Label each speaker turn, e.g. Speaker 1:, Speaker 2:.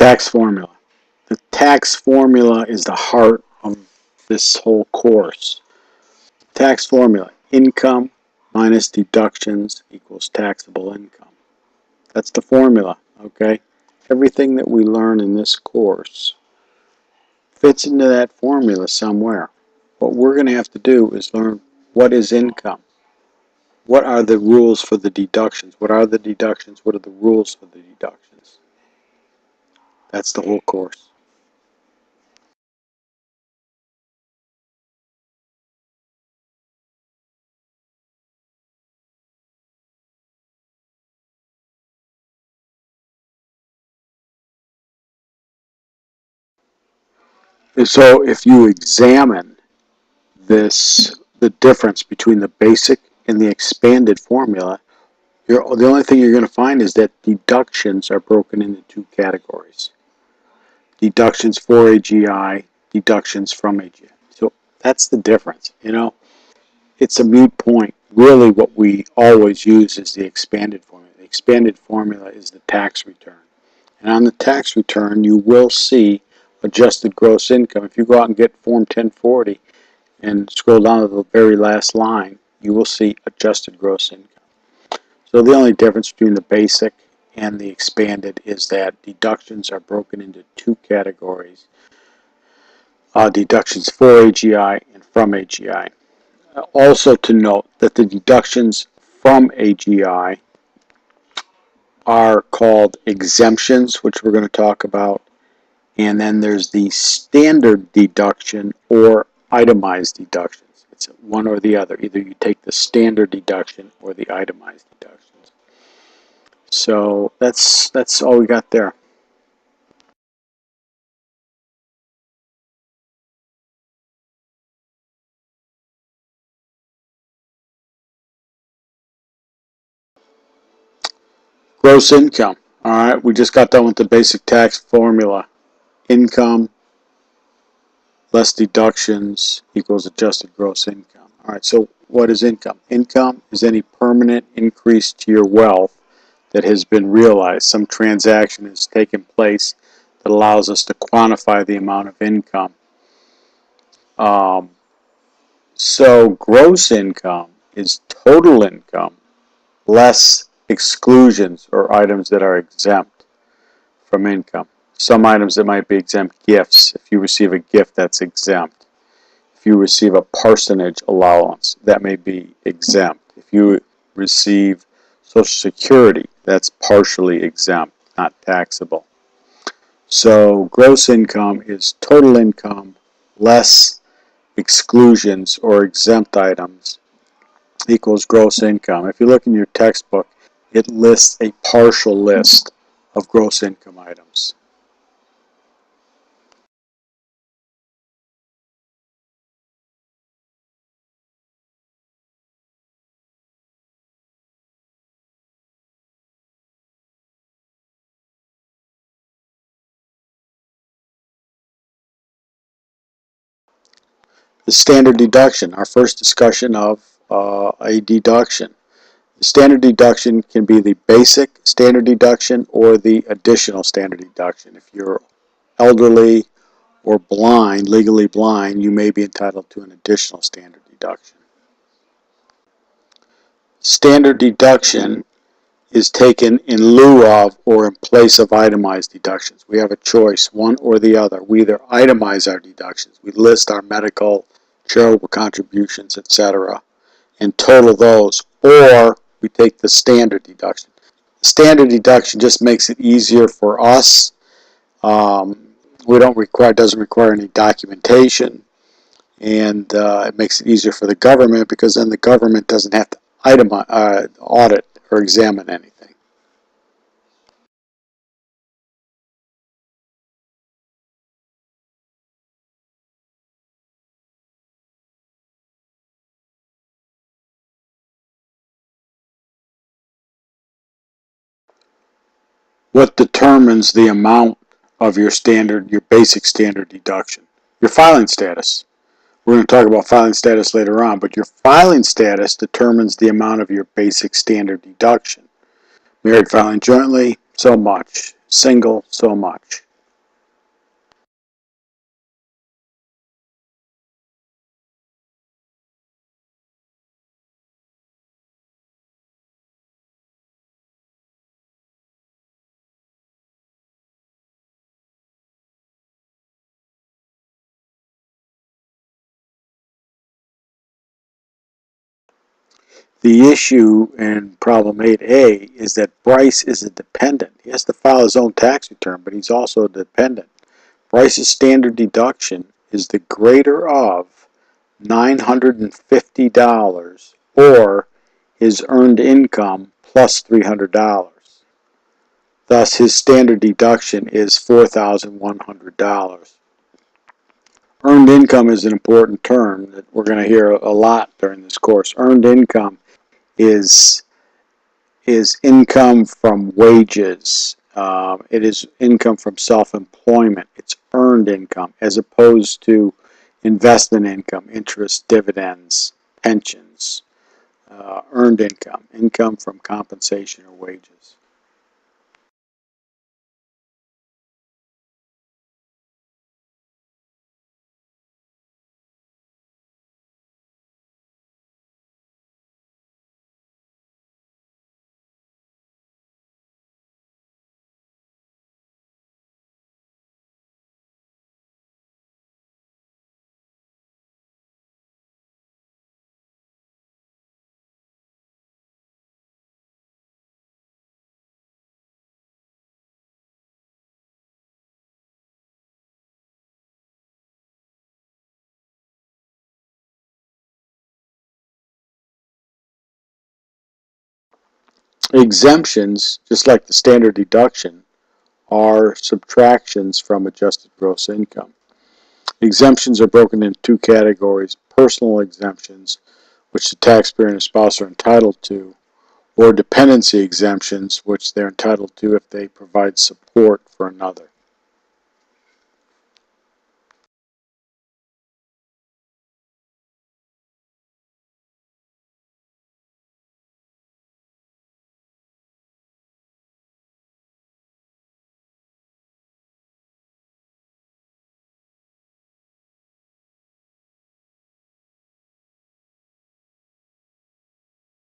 Speaker 1: Tax formula. The tax formula is the heart of this whole course. Tax formula: income minus deductions equals taxable income. That's the formula, okay? Everything that we learn in this course fits into that formula somewhere. What we're going to have to do is learn what is income. What are the rules for the deductions? What are the deductions? What are the rules for the deductions? That's the whole course. And so if you examine the difference between the basic and the expanded formula, the only thing you're going to find is that deductions are broken into two categories. Deductions for AGI, deductions from AGI. So that's the difference. It's a moot point. Really what we always use is the expanded formula. The expanded formula is the tax return. And on the tax return, you will see adjusted gross income. If you go out and get Form 1040 and scroll down to the very last line, you will see adjusted gross income. So the only difference between the basic and the expanded is that deductions are broken into two categories. Deductions for AGI and from AGI. Also to note that the deductions from AGI are called exemptions, which we're going to talk about, and then there's the standard deduction or itemized deductions. It's one or the other. Either you take the standard deduction or the itemized deductions. So that's all we got there. Gross income. All right, we just got done with the basic tax formula. Income less deductions equals adjusted gross income. All right, so what is income? Income is any permanent increase to your wealth that has been realized. Some transaction has taken place that allows us to quantify the amount of income. So gross income is total income less exclusions or items that are exempt from income. Some items that might be exempt: gifts. If you receive a gift, that's exempt. If you receive a parsonage allowance, that may be exempt. If you receive Social Security, that's partially exempt, not taxable. So gross income is total income less exclusions or exempt items equals gross income. If you look in your textbook, it lists a partial list of gross income items. The standard deduction, our first discussion of a deduction. The standard deduction can be the basic standard deduction or the additional standard deduction. If you're elderly or blind, legally blind, you may be entitled to an additional standard deduction. Standard deduction is taken in lieu of or in place of itemized deductions. We have a choice, one or the other. We either itemize our deductions, we list our medical, charitable contributions, etc., and total those, or we take the standard deduction. Standard deduction just makes it easier for us. Doesn't require any documentation, and it makes it easier for the government because then the government doesn't have to audit or examine anything. What determines the amount of your basic standard deduction? Your filing status. We're going to talk about filing status later on, but your filing status determines the amount of your basic standard deduction. Married filing jointly, so much. Single, so much. The issue in problem 8A is that Bryce is a dependent. He has to file his own tax return, but he's also a dependent. Bryce's standard deduction is the greater of $950 or his earned income plus $300. Thus, his standard deduction is $4,100. Earned income is an important term that we're going to hear a lot during this course. Earned income is income from wages. It is income from self-employment. It's earned income as opposed to investment income, interest, dividends, pensions. Earned income, income from compensation or wages. Exemptions, just like the standard deduction, are subtractions from adjusted gross income. Exemptions are broken into two categories: personal exemptions, which the taxpayer and his spouse are entitled to, or dependency exemptions, which they're entitled to if they provide support for another.